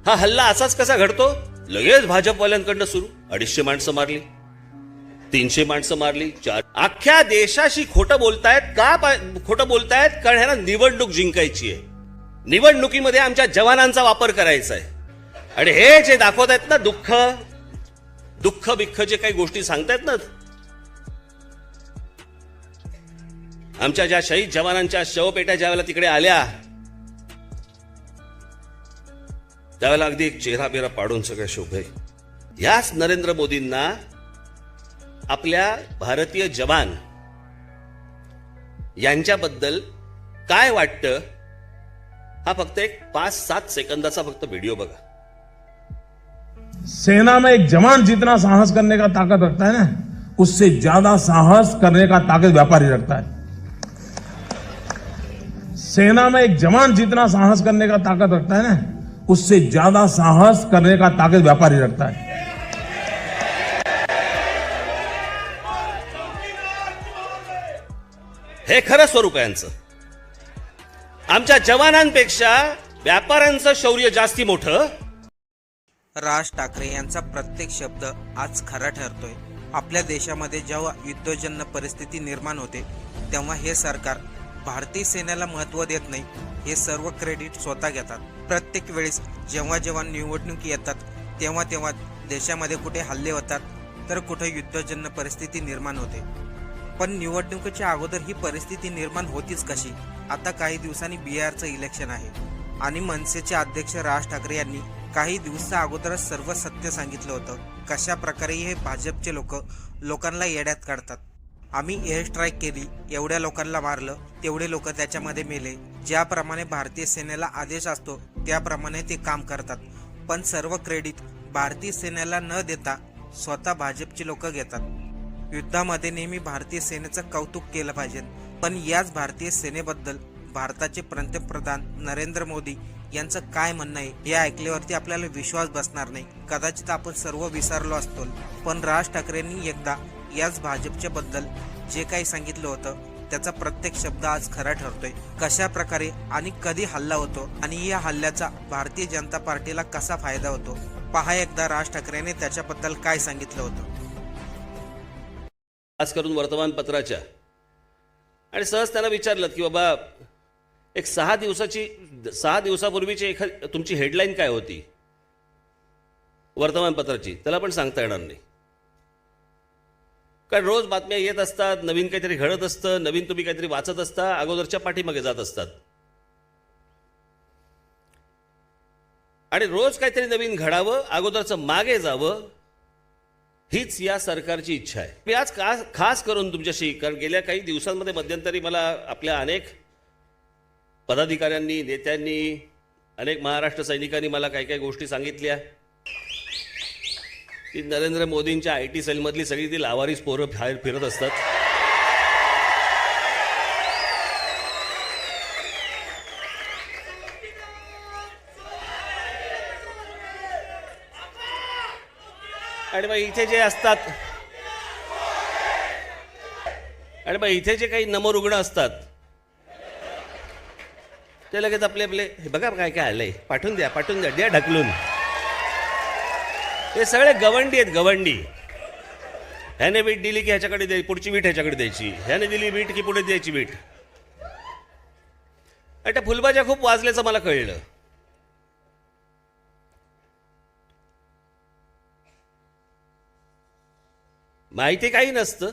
हा हल्ला असाच कसा घडतो? लगेच भाजपवाल्यांकडनं सुरू. 250 माणसं मारली, 300 माणसं मारली, 4. अख्ख्या देशाशी खोटं बोलतायत का? खोटं बोलतायत कारण ह्यांना निवडणूक जिंकायची आहे. निवडणुकीमध्ये आमच्या जवानांचा वापर करायचा आहे. आणि हे जे दाखवतायत ना, दुःख बिख्ख जे काही गोष्टी सांगतायत ना, आमच्या ज्या शहीद जवानांच्या शवपेट्या ज्यावेळेला तिकडे आल्या त्यावेळेला अगदी एक चेहरा बिरा पाडून सगळ्या शोभे. याच नरेंद्र मोदींना आपल्या भारतीय जवान यांच्याबद्दल काय वाटतं हा फक्त एक 5-7 सेकंदाचा फक्त व्हिडिओ बघा. सेना में एक जवान जितना साहस करने का ताकत रखता है ना, उससे ज्यादा साहस करने का ताकत व्यापारी रखता है. सेना में एक जवान जितना साहस करने का ताकत रखता है ना, उससे ज्यादा साहस करने का ताकत व्यापारी रखता है. हे खरं स्वरूप आहे यांचं. आमच्या जवानांपेक्षा व्यापाऱ्यांचं शौर्य जास्ती मोठं. राज ठाकरे यांचा प्रत्येक शब्द आज खरा ठरतोय. आपल्या देशामध्ये जेव्हा युद्धजन्य परिस्थिती निर्माण होते तेव्हा हे सरकार भारतीय सेनेला महत्त्व देत नाही. हे सर्व क्रेडिट स्वतः घेतात. प्रत्येक वेळेस जेव्हा जेव्हा निवडणुकी येतात तेव्हा तेव्हा देशामध्ये कुठे हल्ले होतात तर कुठे युद्धजन्य परिस्थिती निर्माण होते. पण निवडणुकीच्या अगोदर ही परिस्थिती निर्माण होतीच कशी? आता काही दिवसांनी बिहारचं इलेक्शन आहे आणि मनसेचे अध्यक्ष राज ठाकरे यांनी काही दिवसा अगोदरच सर्व सत्य सांगितलं होतं. कशा प्रकारे हे भाजपचे लोकांना येड्यात काढतात. आम्ही एअर स्ट्राईक केली, एवढ्या लोकांना मारलं, तेवढे लोक त्याच्यामध्ये मेले. ज्याप्रमाणे भारतीय सेनेला आदेश असतो त्याप्रमाणे ते काम करतात. पण सर्व क्रेडिट भारतीय सेनेला न देता स्वतः भाजपचे लोक घेतात. युद्धामध्ये नेहमी भारतीय सेनेचं कौतुक केलं पाहिजे. पण याच भारतीय सेनेबद्दल भारताचे पंतप्रधान नरेंद्र मोदी यांचं काय म्हणणं आहे हे ऐकल्यावरती आपल्याला विश्वास बसणार नाही. कदाचित आपण सर्व विसरलो असतो. पण राज ठाकरेंनी एकदा याच भाजपच्या बद्दल जे काही सांगितलं होतं त्याचा प्रत्येक शब्द आज खरा ठरतोय. कशा प्रकारे आणि कधी हल्ला होतो आणि या हल्ल्याचा भारतीय जनता पार्टीला कसा फायदा होतो पहा एकदा राज ठाकरेंनी त्याच्याबद्दल काय सांगितलं होतं. खास करून वर्तमानपत्राच्या. आणि सहज त्यांना विचारलं की बाबा एक 6 दिवसापूर्वीची तुमची हेडलाईन काय होती वर्तमानपत्राची? त्याला पण सांगता येणार नाही. कारण रोज बातम्या येत असतात, नवीन काहीतरी घडत असतं, नवीन तुम्ही काहीतरी वाचत असता, अगोदरच्या पाठीमागे जात असतात आणि रोज काहीतरी नवीन घडावं, अगोदरचं मागे जावं, हीच या सरकारची इच्छा आहे. मी आज खास करून तुमच्याशी, कारण गेल्या काही दिवसांमध्ये मध्यंतरी मला आपल्या अनेक पदाधिकाऱ्यांनी, नेत्यांनी, अनेक महाराष्ट्र सैनिकांनी मला काही काही गोष्टी सांगितल्या की नरेंद्र मोदींच्या IT सेलमधली सगळी ती लावारीस पोरं बाहेर फिरत असतात. आणि मग इथे जे असतात आणि मग इथे जे काही नमरुग्ण असतात ते लगेच आपले हे बघा काय काय आलंय, पाठवून द्या, द्या ढकलून. हे सगळे गवंडी आहेत, गवंडी. ह्याने वीट दिली की ह्याच्याकडे द्यायची, पुढची वीट ह्याच्याकडे द्यायची, ह्याने दिली वीट की पुढे द्यायची वीट. आणि त्या फुलबाज्या खूप वाजल्याचं मला कळलं. माहिती काही नसतं,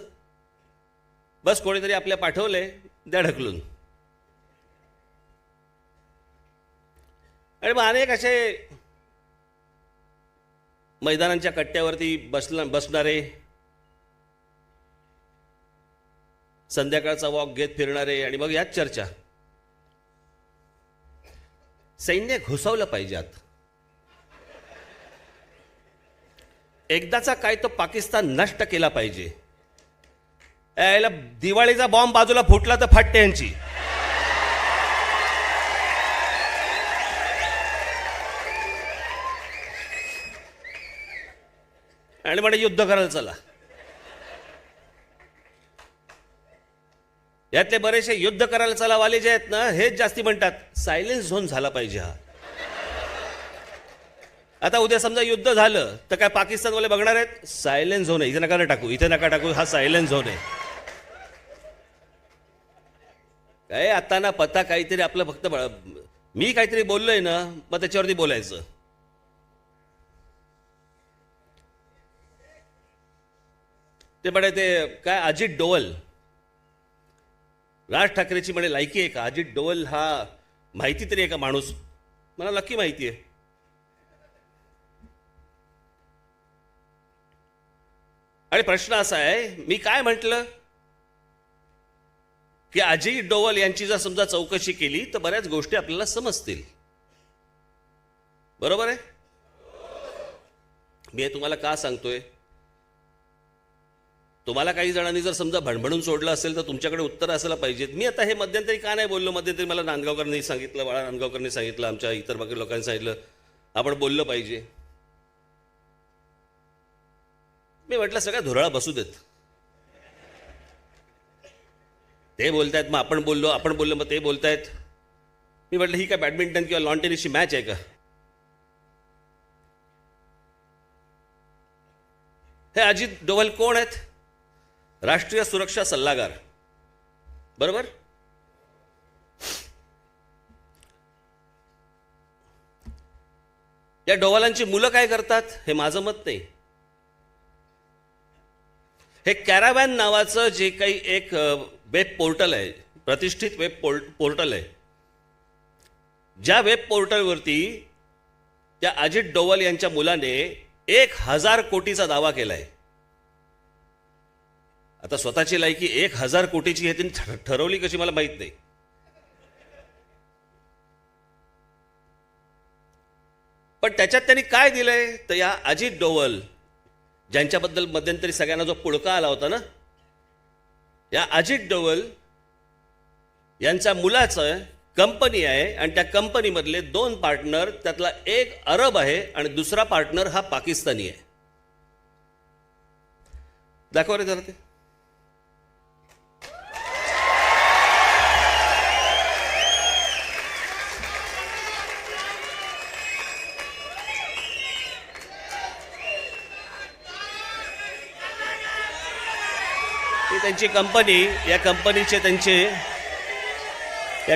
बस कोणीतरी आपल्या पाठवलंय, द्या ढकलून. आणि मग अनेक असे मैदानांच्या कट्ट्यावरती बसणारे, संध्याकाळचा वॉक घेत फिरणारे, आणि मग याच चर्चा. सैन्य घुसवलं पाहिजेत. एकदाचा काय तो पाकिस्तान नष्ट केला पाहिजे. याला दिवाळीचा बॉम्ब बाजूला फुटला तर फाटते यांची. आणि म्हणे युद्ध करायला चला. यातले बरेचसे युद्ध करायला चला वाले जे आहेत ना, हेच जास्ती म्हणतात सायलेन्स झोन झाला पाहिजे. हा आता उद्या समजा युद्ध झालं तर काय पाकिस्तानवाले बघणार आहेत? सायलेंट झोन आहे, इथे नका टाकू, इथे नका टाकू, हा सायलेंट झोन आहे. काय आता ना पत्ता काहीतरी आपलं फक्त मी काहीतरी बोललोय ना मग त्याच्यावरती बोलायचं. ते म्हणे ते काय अजित डोवल, राज ठाकरेची म्हणे लायकी आहे का? अजित डोवल हा माहिती तरी आहे का माणूस? मला नक्की माहिती आहे. आणि प्रश्न असा आहे, मी काय म्हटलं की अजित डोवल यांची जर समजा चौकशी केली तर बऱ्याच गोष्टी आपल्याला समजतील. बरोबर आहे? मी हे तुम्हाला का सांगतोय? तुम्हाला काही जणांनी जर समजा भणभणून सोडलं असेल तर तुमच्याकडे उत्तर असायला पाहिजेत. मी आता हे मध्यंतरी का नाही बोललो? मध्यंतरी मला नांदगावकरांनी सांगितलं, बाळा नांदगावकरांनी सांगितलं, आमच्या इतर बाकी लोकांनी सांगितलं आपण बोललं पाहिजे. मी म्हटलं सगळ्या धुराळा बसू देत. ते बोलतायत मग आपण बोललो मग ते बोलतायत. मी म्हटलं ही काय बॅडमिंटन किंवा लॉन टेनिसची मॅच आहे का? हे अजित डोवल कोण आहेत? राष्ट्रीय सुरक्षा सल्लागार. बरोबर? या डोवालांची मुलं काय करतात हे माझं मत नाही. हे कॅराव्हॅन नावाचं जे काही एक वेब पोर्टल आहे, प्रतिष्ठित वेब पोर्टल आहे, ज्या वेब पोर्टलवरती त्या अजित डोवल यांच्या मुलाने 1000 कोटीचा दावा केलाय. आता स्वतःची लायकी 1000 कोटीची हे त्यांनी ठरवली कशी मला माहित नाही. पण त्याच्यात त्यांनी काय दिलंय तर या अजित डोवल ज्यांच्याबद्दल मध्यंतरी सगळ्यांना जो पुळका आला होता ना, या अजित डोवल यांच्या मुलाचं कंपनी आहे आणि त्या कंपनीमधले 2 पार्टनर, त्यातला एक अरब आहे आणि दुसरा पार्टनर हा पाकिस्तानी आहे. दाखवा रे जरा ते. त्यांची कंपनी, या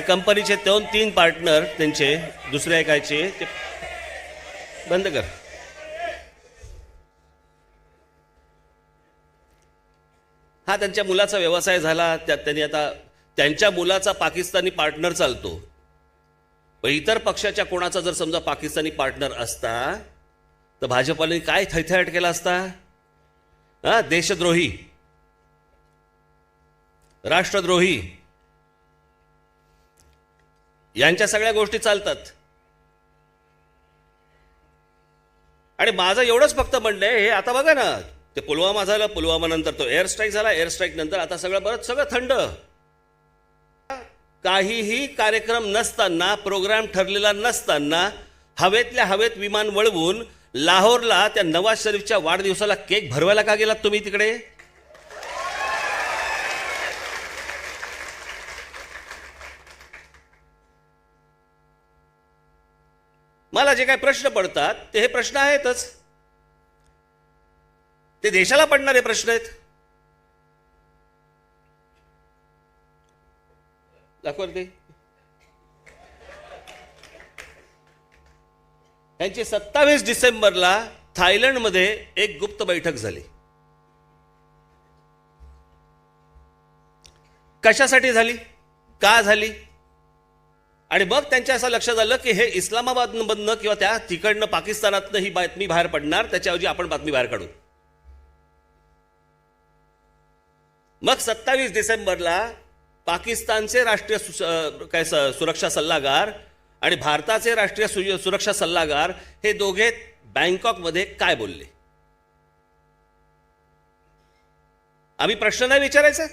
कंपनीचे 2-3 पार्टनर त्यांचे दुसऱ्या एकाचे. ते बंद कर. हा त्यांच्या मुलाचा व्यवसाय झाला. त्यात त्यांनी आता त्यांच्या मुलाचा पाकिस्तानी पार्टनर चालतो. पण इतर पक्षाच्या कोणाचा जर समजा पाकिस्तानी पार्टनर असता तर भाजपाने काय थैथयाट केला असता? देशद्रोही, राष्ट्रद्रोही यांच्या सगळ्या गोष्टी चालतात. आणि माझं एवढंच फक्त म्हणणं आहे, हे आता बघा ना, ते पुलवामा झालं, पुलवामा नंतर तो एअर स्ट्राईक झाला, एअर स्ट्राईक नंतर आता सगळं थंड. काहीही कार्यक्रम नसताना, प्रोग्राम ठरलेला नसताना हवेतल्या हवेत विमान वळवून लाहोरला त्या नवाज शरीफच्या वाढदिवसाला केक भरवायला का गेलात तुम्ही तिकडे? मला जे काही प्रश्न पडतात ते हे प्रश्न आहेतच, ते देशाला पडणारे प्रश्न आहेत. दाखवा ते. त्यांची 27 डिसेंबरला थायलंडमध्ये एक गुप्त बैठक झाली. कशासाठी झाली, का झाली? आणि मग त्यांच्या असं लक्षात आलं की हे इस्लामाबादमधनं किंवा त्या तिकडनं पाकिस्तानातनं ही बातमी बाहेर पडणार, त्याच्याऐवजी आपण बातमी बाहेर काढू. मग 27 डिसेंबरला पाकिस्तानचे राष्ट्रीय सुरक्षा सल्लागार आणि भारताचे राष्ट्रीय सुरक्षा सल्लागार हे दोघे बँकॉकमध्ये काय बोलले? आम्ही प्रश्न नाही विचारायचा?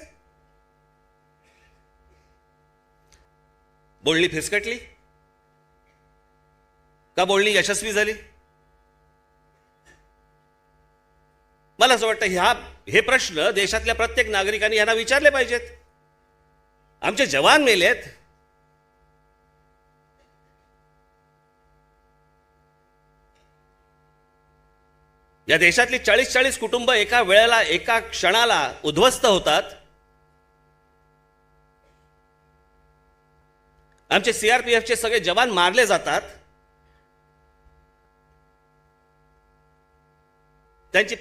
बोलणी फिसकटली का बोलणी यशस्वी झाली? मला असं वाटतं हे प्रश्न देशातल्या प्रत्येक नागरिकांनी यांना विचारले पाहिजेत. आमचे जवान मेलेत, या देशातली 40 कुटुंब एका वेळेला एका क्षणाला उद्ध्वस्त होतात. आमचे सीआरपीएफचे सगळे जवान मारले जातात. त्यांची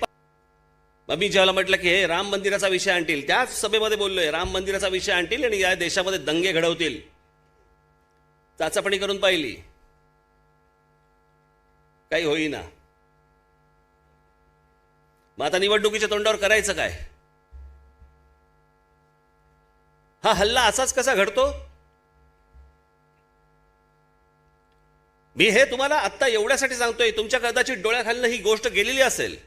मी ज्याला म्हटलं की हे राम मंदिराचा विषय आणतील, त्याच सभेमध्ये बोललोय राम मंदिराचा विषय आणतील आणि या देशामध्ये दंगे घडवतील. चाचपणी करून पाहिली, काही होईना. मग आता निवडणुकीच्या तोंडावर करायचं काय? हा हल्ला असाच कसा घडतो? मी हे तुम्हाला आत्ता एवढ्यासाठी सांगतोय, तुमच्या कदाचित डोळ्याखालनं ही गोष्ट गेलेली असेल,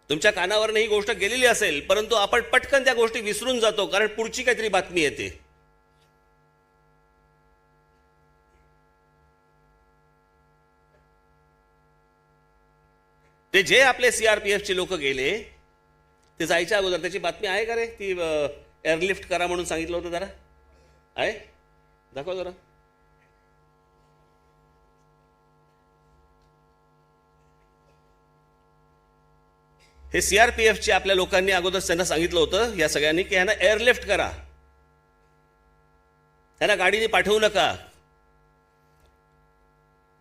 तुमच्या कानावरनं ही गोष्ट गेलेली असेल, परंतु आपण पटकन त्या गोष्टी विसरून जातो कारण पुढची काहीतरी बातमी येते. ते जे आपले सीआरपीएफचे लोक गेले ते जायच्या अगोदर त्याची बातमी आहे का रे? ती एअरलिफ्ट करा म्हणून सांगितलं होतं, जरा आहे, दाखवा जरा. हे सीआरपीएफचे आपल्या लोकांनी अगोदर त्यांना सांगितलं होतं, या सगळ्यांनी, की ह्यांना एअरलिफ्ट करा, ह्यांना गाडीने पाठवू नका.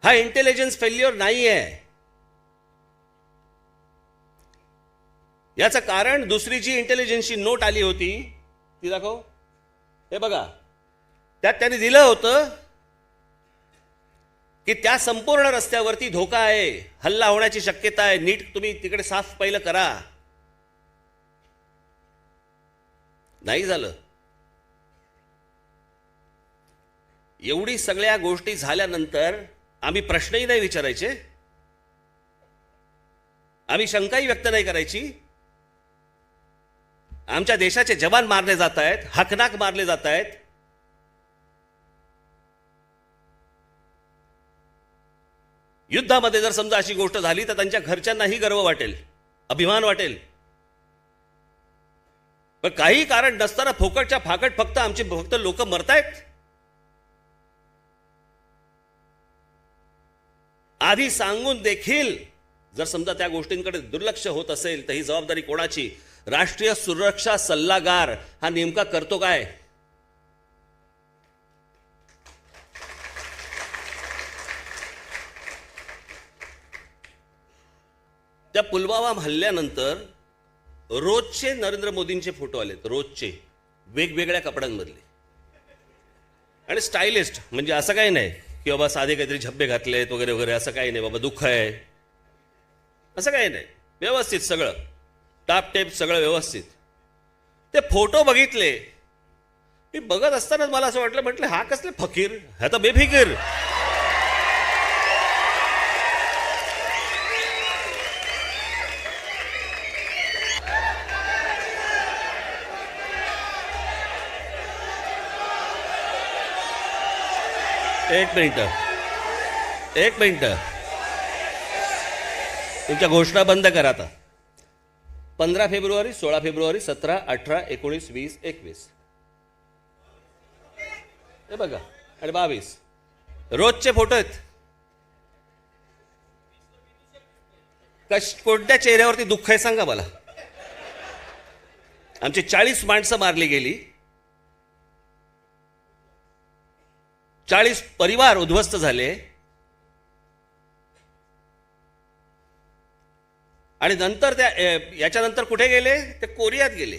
हा इंटेलिजन्स फेल्युअर नाही आहे. याचं कारण दुसरी जी इंटेलिजन्सची नोट आली होती ती दाखव, हे बघा, त्यात त्यांनी दिलं होतं की त्या संपूर्ण रस्त्यावरती धोका आहे, हल्ला होण्याची शक्यता आहे, नीट तुम्ही तिकडे साफ पहिलं करा. नाही झालं. एवढी सगळ्या गोष्टी झाल्यानंतर आम्ही प्रश्नही नाही विचारायचे, आम्ही शंकाही व्यक्त नाही करायची. आमच्या देशाचे जवान मारले जात आहेत, हकनाक मारले जात आहेत. युद्धामध्ये जर समजा अशी गोष्ट झाली तर त्यांच्या घरच्यांनाही गर्व वाटेल, अभिमान वाटेल. पण काही कारण नसताना फोकटच्या फाकट फक्त आमचे फक्त लोक मरतायत. आधी सांगून देखील जर समजा त्या गोष्टींकडे दुर्लक्ष होत असेल तर ही जबाबदारी कोणाची? राष्ट्रीय सुरक्षा सल्लागार हा नेमका करतो काय? त्या पुलवामा हल्ल्यानंतर रोजचे नरेंद्र मोदींचे फोटो आलेत, रोजचे, वेगवेगळ्या कपड्यांमधले आणि स्टायलिस्ट. म्हणजे असं काही नाही की बाबा साधे काहीतरी झब्बे घातलेत वगैरे वगैरे, असं काही नाही बाबा, दुःख आहे असं काही नाही, व्यवस्थित सगळं, टापटेप सगळं व्यवस्थित. ते फोटो बघितले, मी बघत असतानाच मला असं वाटलं, म्हटलं हा कसले फकीर, हा तर बेफिकीर. एक मिनिट, तुमच्या घोषणा बंद करा आता. 15 फेब्रुवारी, 16 फेब्रुवारी, 17, 18, 19, 20, 21 हे बघा आणि 22 रोजचे फोटो आहेत. कोणत्या चेहऱ्यावरती दुःख आहे सांगा मला? आमची 40 माणसं मारली गेली, 40 परिवार उद्ध्वस्त झाले आणि नंतर त्या याच्यानंतर कुठे गेले? ते कोरियात गेले,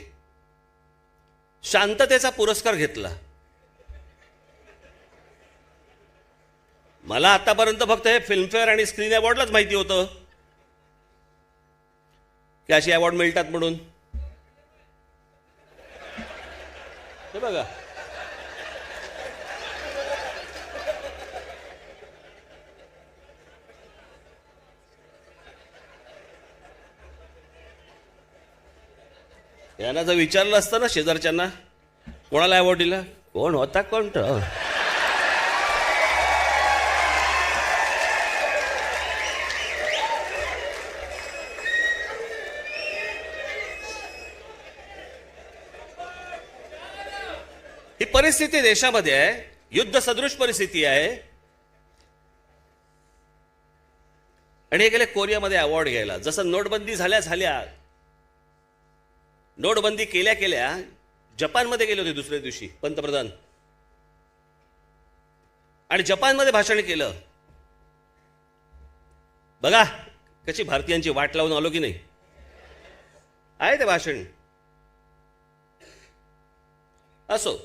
शांततेचा पुरस्कार घेतला. मला आतापर्यंत फक्त हे फिल्मफेअर आणि स्क्रीन अवॉर्डलाच माहिती होतं की अशी अवॉर्ड मिळतात म्हणून. हे बघा, यांना जर विचारलं असतं ना शेजारच्यांना कोणाला अवॉर्ड दिला, कोण होता कोण, ही परिस्थिती देशामध्ये आहे, युद्ध सदृश परिस्थिती आहे आणि हे गेले कोरियामध्ये अवॉर्ड घ्यायला. जसं नोटबंदी झाल्या नोटबंदी केल्या जपानमध्ये गेले होते दुसऱ्या दिवशी पंतप्रधान, आणि जपानमध्ये भाषण केलं. बघा कशी भारतीयांची वाट लावून आलो की नाही, आहे ते भाषण. असो,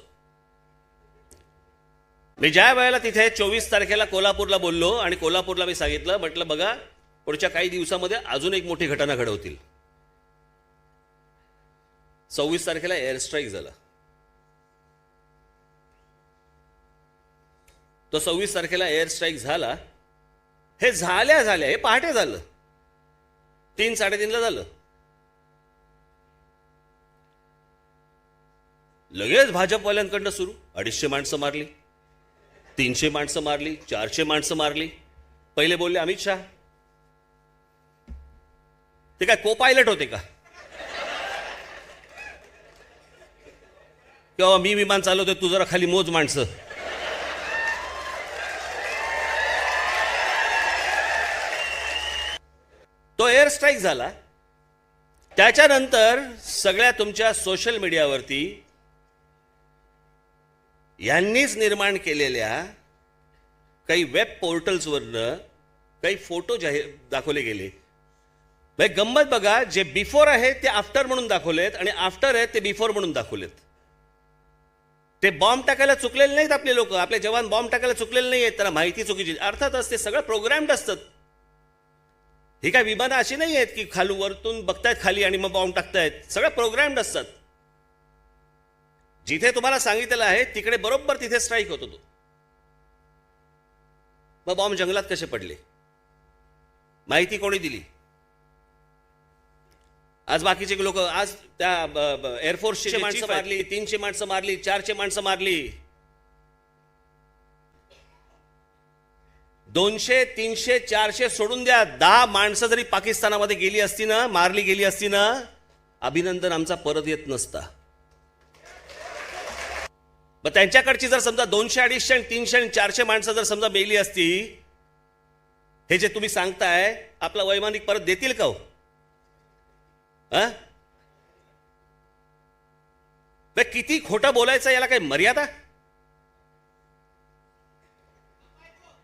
मी ज्या वेळेला तिथे 24 तारखेला कोल्हापूरला बोललो आणि कोल्हापूरला मी सांगितलं, म्हटलं बघा पुढच्या काही दिवसामध्ये अजून एक मोठी घटना घडवतील. 26 तारखेला एअर स्ट्राईक झाला. तो 26 तारखेला एअर स्ट्राईक झाला. हे झाल्या हे पहाटे झालं, 3-3:30 झालं. लगेच भाजपवाल्यांकडनं सुरू, 250 माणसं मारली, 300 माणसं मारली, 400 माणसं मारली. पहिले बोलले अमित शाह. ते काय को पायलट होते का, किंवा मी विमान चालवतोय तू जरा खाली मोज माणसं. तो एअर स्ट्राईक झाला. त्याच्यानंतर सगळ्या तुमच्या सोशल मीडियावरती यांनीच निर्माण केलेल्या काही वेब पोर्टल्सवरनं काही फोटो दाखवले गेले. भाई गंमत बघा, जे बिफोर आहे ते आफ्टर म्हणून दाखवलेत आणि आफ्टर आहे ते बिफोर म्हणून दाखवलेत. ते बॉम्ब टाकायला चुकलेले नाहीत आपले लोक, आपले जवान बॉम्ब टाकायला चुकलेले नाही आहेत, त्यांना माहिती चुकीची. अर्थातच ते सगळं प्रोग्राम्ड असतात. ही काय विमानं अशी नाही आहेत की खालू वरतून बघतायत खाली आणि मग बॉम्ब टाकतायत. सगळं प्रोग्राम्ड असतात. जिथे तुम्हाला सांगितलेलं आहे तिकडे बरोबर तिथे स्ट्राईक होतो तो. मग बॉम्ब जंगलात कसे पडले, माहिती कोणी दिली? आज बाकीचे लोक, आज त्या एअरफोर्सची माणसं मारली, 300 माणसं मारली, 400 माणसं मारली. 200, 300, 400 सोडून द्या, 10 माणसं जरी पाकिस्तानामध्ये गेली असती ना, मारली गेली असती ना, अभिनंदन आमचा परत येत नसता. मग त्यांच्याकडची जर समजा 200, 250, 300, 400 माणसं जर समजा मेली असती, हे जे तुम्ही सांगताय आपला वैमानिक परत देतील का हो? किती खोटं बोलायचं, याला काही मर्यादा?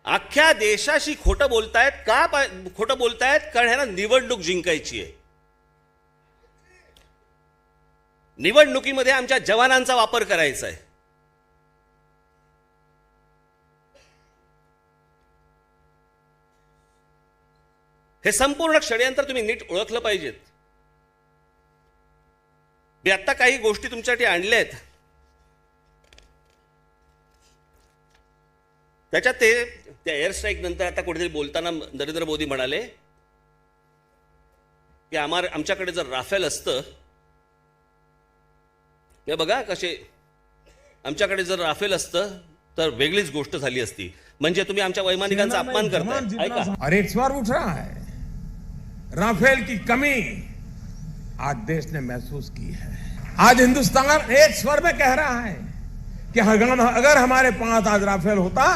अख्ख्या देशाशी खोटं बोलतायत का? खोटं बोलतायत कारण ह्यांना निवडणूक जिंकायची आहे. निवडणुकीमध्ये आमच्या जवानांचा वापर करायचा आहे. हे संपूर्ण षडयंत्र तुम्ही नीट ओळखलं पाहिजेत. मी आत्ता काही गोष्टी तुमच्यासाठी आणल्या आहेत. त्याच्यात त्या एअर स्ट्राईक नंतर आता कुठेतरी बोलताना नरेंद्र मोदी म्हणाले की आमच्याकडे जर राफेल असतं, हे बघा कसे, आमच्याकडे जर राफेल असतं तर वेगळीच गोष्ट झाली असती. म्हणजे तुम्ही आमच्या वैमानिकांचा अपमान करताय. ऐका, और एक सवाल उठ रहा है, राफेल की कमी आज देश ने महसूस की है. आज हिंदुस्तान एक स्वर में कह रहा है कि अगर हमारे पास आज राफेल होता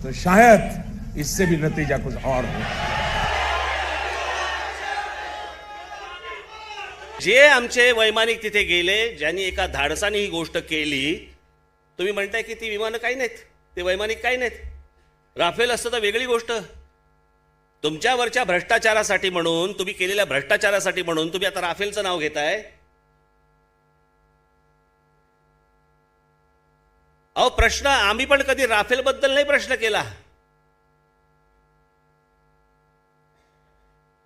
तो शायद इससे भी नतीजा कुछ और हो. जे आमचे वैमानिक तिथे गेले, ज्यांनी एका धाडसाने ही गोष्ट केली, तुम्ही म्हणताय की ती विमानं काही नाहीत, ते वैमानिक काही नाहीत. राफेल असतं तर वेगळी गोष्ट. तुमच्यावरच्या भ्रष्टाचारासाठी म्हणून, तुम्ही केलेल्या भ्रष्टाचारासाठी म्हणून तुम्ही आता राफेलचं नाव घेताय. अहो प्रश्न, आम्ही पण कधी राफेल बद्दल नाही प्रश्न केला.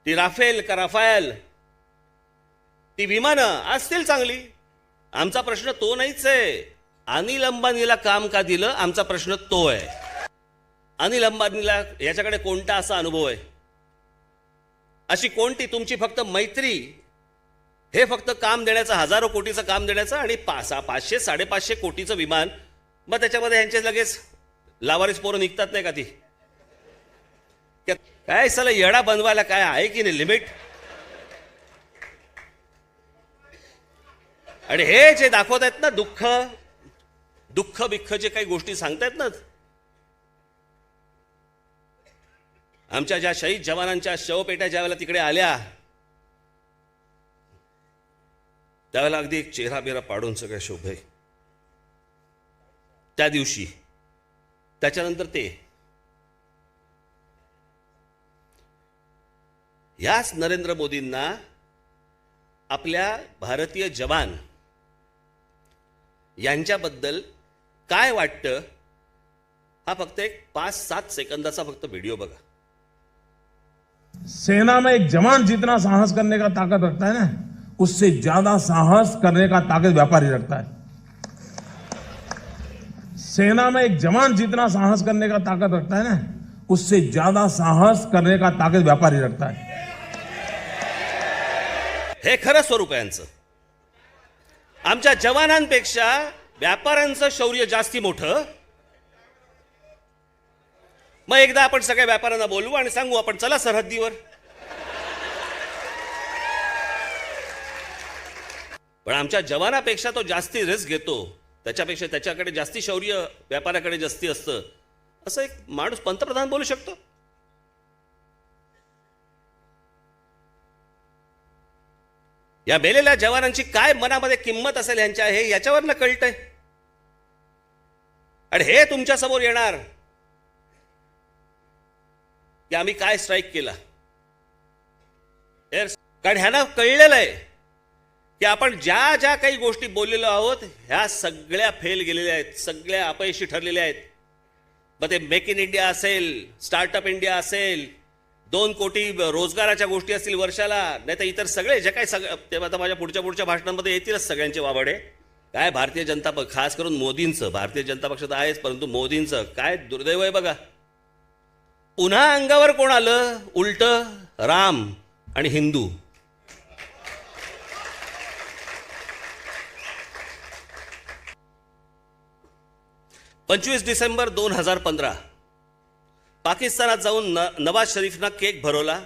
ती राफेल का राफेल, ती विमानं असतील चांगली, आमचा प्रश्न तो नाहीच आहे. अनिल अंबानीला काम का दिलं, आमचा प्रश्न तो आहे. अनिल अंबानीला याच्याकडे कोणता असा अनुभव आहे, अशी कोणती तुमची फक्त मैत्री, हे फक्त काम देण्याचं, हजारो कोटीचं काम देण्याचं, आणि 500, 550 कोटीचं विमान. मग त्याच्यामध्ये यांचे लगेच लावारिस पोरं निघतात नाही का? ती काय साला येडा बनवायला काय आहे की नाही लिमिट? आणि हे जे दाखवत आहेत ना, दुःख बिख्ख जे काही गोष्टी सांगतायत ना, आमच्या ज्या शहीद जवानांच्या शवपेट्या ज्यावेळेला तिकडे आल्या त्यावेळेला अगदी एक चेहरा बिरा पाडून सगळ्या शोभे त्या दिवशी. त्याच्यानंतर ते याच नरेंद्र मोदींना आपल्या भारतीय जवान यांच्याबद्दल काय वाटतं हा फक्त एक 5-7 सेकंदाचा फक्त व्हिडिओ बघा. सेना में एक जवान जितना साहस करने का ताकत रखता है ना, उससे ज्यादा साहस करने का ताकत व्यापारी रखता है. सेना में एक जवान जितना साहस करने का ताकत रखता है ना, उससे ज्यादा साहस करने का ताकत व्यापारी रखता है. हे खरं स्वरूप आहे यांचं. आमच्या जवानांपेक्षा व्यापाऱ्यांचं शौर्य जास्ती मोठं. मग एकदा आपण सगळ्या व्यापाऱ्यांना बोलवू आणि सांगू आपण चला सरहद्दीवर. पण आमच्या जवानापेक्षा तो जास्ती रिस्क घेतो, त्याच्यापेक्षा त्याच्याकडे जास्ती शौर्य व्यापाऱ्याकडे जास्ती असतं, असं एक माणूस पंतप्रधान बोलू शकतो. या मेलेल्या जवानांची काय मनामध्ये किंमत असेल यांच्या हे याच्यावरनं कळतंय. आणि हे तुमच्या समोर येणार की आम्ही काय स्ट्राईक केला. कारण ह्यांना कळलेलं आहे की आपण ज्या ज्या काही गोष्टी बोललेलो आहोत ह्या सगळ्या फेल गेलेल्या आहेत, सगळ्या अपयशी ठरलेल्या आहेत. मग ते मेक इन इंडिया असेल, स्टार्टअप इंडिया असेल, 2 कोटी रोजगाराच्या गोष्टी असतील वर्षाला, नाही तर इतर सगळे जे काही ते आता माझ्या पुढच्या भाषणांमध्ये येतीलच सगळ्यांचे वावडे. काय भारतीय जनता पक्ष, खास करून मोदींचं, भारतीय जनता पक्ष तर आहेच परंतु मोदींचं काय दुर्दैव आहे बघा. पुन्हा अंगावर कोण आलं उलट, राम आणि हिंदू. पंचवीस डिसेंबर 2015 पाकिस्तानात जाऊन नवाज शरीफना केक भरवला.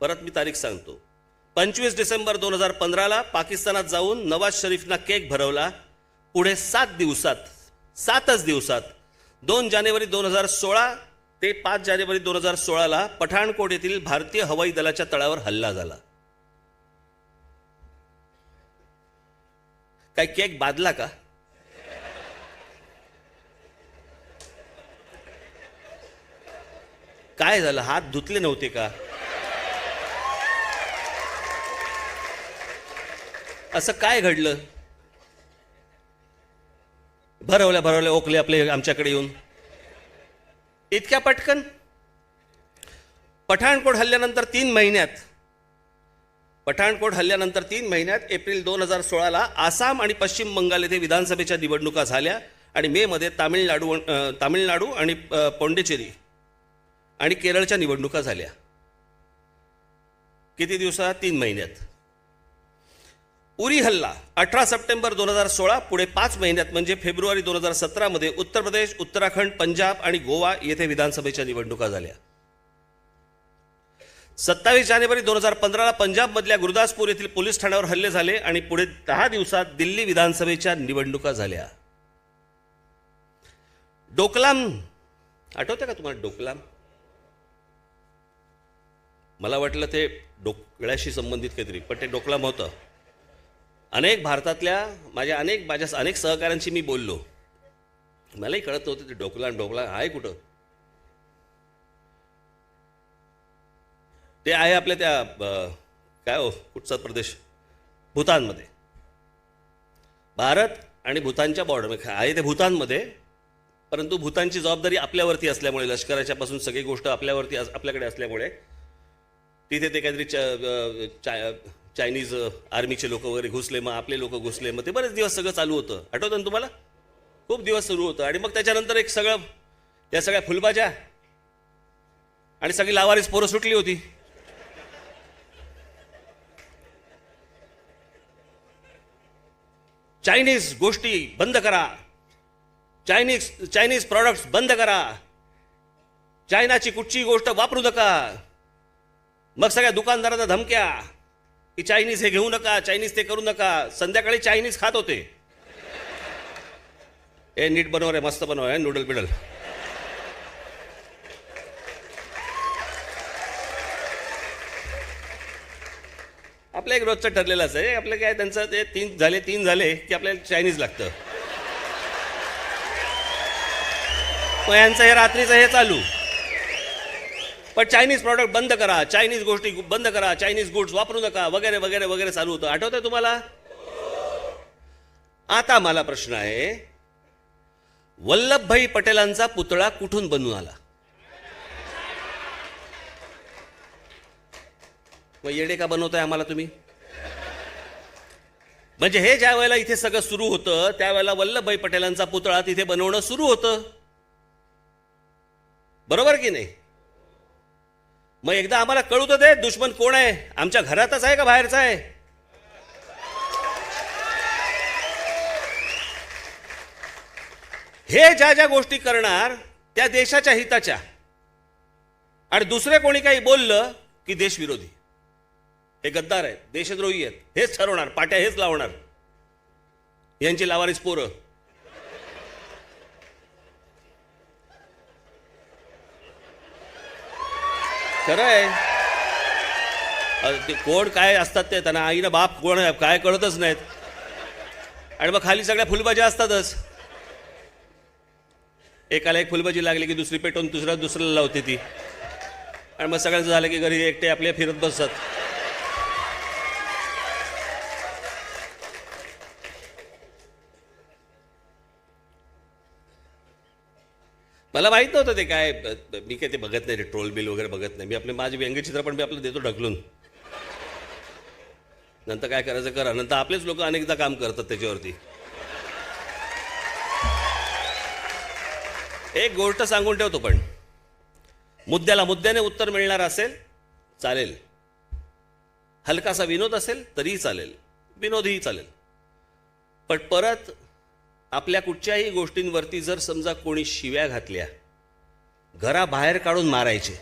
परत मी तारीख सांगतो, 25 डिसेंबर 2015 पाकिस्तानात जाऊन नवाज शरीफना केक भरवला. पुढे 7च दिवसात 2 जानेवारी 2016 ते 5 जानेवारी 2016 पठाणकोट येथील भारतीय हवाई दलाच्या तळावर हल्ला झाला. काय केक बादला का? काय झालं, हात धुतले नव्हते का? असं काय घडलं? भरवल्या ओकले आपले आमच्याकडे येऊन इतक्या पटकन. पठाणकोट हल्ल्यानंतर 3 महिन्यात एप्रिल 2016 आसाम आणि पश्चिम बंगाल येथे विधानसभेच्या निवडणुका झाल्या आणि मे मध्ये तामिळनाडू आणि पॉंडिचेरी आणि केरळच्या निवडणुका झाल्या. किती दिवसात? 3 महिन्यात. उरी हल्ला 18 सप्टेंबर 2016, पुढे 5 महिन्यात म्हणजे फेब्रुवारी 2017 मध्ये उत्तर प्रदेश, उत्तराखंड, पंजाब आणि गोवा येथे विधानसभेच्या निवडणुका झाल्या. 27 जानेवारी 2015 पंजाबमधल्या गुरदासपूर येथील पोलीस ठाण्यावर हल्ले झाले आणि पुढे 10 दिवसात दिल्ली विधानसभेच्या निवडणुका झाल्या. डोकलाम आठवते का तुम्हाला? डोकलाम, मला वाटलं ते डोकळ्याशी संबंधित काहीतरी, पण ते डोकलाम होतं. भारतातल्या माझ्या अनेक सहकाऱ्यांशी मी बोललो, मलाही कळत नव्हतं ते डोकलाम आहे कुठं. ते आहे आपल्या त्या काय हो कुठचा प्रदेश, भूतानमध्ये. भारत आणि भूतानच्या बॉर्डर आहे ते भूतानमध्ये, परंतु भूतानची जबाबदारी आपल्यावरती असल्यामुळे, लष्कराच्या पासून सगळी गोष्ट आपल्याकडे असल्यामुळे तिथे ते काहीतरी चायनीज आर्मीचे लोक वगैरे घुसले, मग आपले लोक घुसले, मग ते बरेच दिवस सगळं चालू होतं. आठवतं ना तुम्हाला? खूप दिवस सुरू होतं. आणि मग त्याच्यानंतर एक त्या सगळ्या फुलबाज्या आणि सगळी लावारीस पोरं सुटली होती. चायनीज गोष्टी बंद करा, चायनीज प्रॉडक्ट्स बंद करा, चायनाची कुठची गोष्ट वापरू नका. मग सगळ्या दुकानदारांना धमक्या की चायनीज हे घेऊ नका, चायनीज ते करू नका. संध्याकाळी चायनीज खात होते. नीट बनव रे, मस्त बनव आहे नूडल बिडल. आपलं एक रोजचं ठरलेलंच आहे. आपलं काय त्यांचं ते तीन झाले की आपल्याला चायनीज लागतं. मग यांचं हे रात्रीचं हे चालू. पण चायनीज प्रॉडक्ट बंद करा, चायनीज गोष्टी बंद करा, चायनीज गुड्स वापरू नका वगैरे वगैरे वगैरे चालू होतं. आठवतंय तुम्हाला? आता मला प्रश्न आहे, वल्लभभाई पटेलांचा पुतळा कुठून बनून आला? मग येडे का बनवताय आम्हाला तुम्ही? म्हणजे हे ज्या वेळेला इथे सगळं सुरू होतं त्यावेळेला वल्लभभाई पटेलांचा पुतळा तिथे बनवणं सुरू होतं, बरोबर की नाही? मग एकदा आम्हाला कळू तर दे, दुश्मन कोण आहे? आमच्या घरातच आहे का बाहेरचा आहे? हे ज्या ज्या गोष्टी करणार त्या देशाच्या हिताच्या, आणि दुसरे कोणी काही बोललं की देशविरोधी. हे गद्दार आहेत, देशद्रोही आहेत, हेच ठरवणार, पाट्या हेच लावणार, यांची लावारीच पोरं. खरं आहे. ते कोण काय असतात ते त्यांना आईनं बाप कोण आहे काय कळतच नाहीत, आणि मग खाली सगळ्या फुलबाज्या असतातच. एकाला एक फुलबाजी लागली की दुसरी पेटवून दुसऱ्याला लावते ती, आणि मग सगळ्यांचं झालं की घरी एकटे आपले फिरत बसतात. मला माहित नव्हतं ते काय. मी काय ते बघत नाही, ट्रोल बिल वगैरे बघत नाही. मी आपले माझे व्यंगचित्र पण मी आपलं देतो ढकलून, नंतर काय करायचं करा. नंतर आपलेच लोक अनेकदा काम करतात त्याच्यावरती. एक गोष्ट सांगून ठेवतो, पण मुद्द्याने उत्तर मिळणार असेल चालेल, हलकासा विनोद असेल तरीही चालेल, विनोदही चालेल. पण परत आपल्या कुठच्याही गोष्टींवरती जर समजा कोणी शिव्या घातल्या, घराबाहेर काढून मारायचे.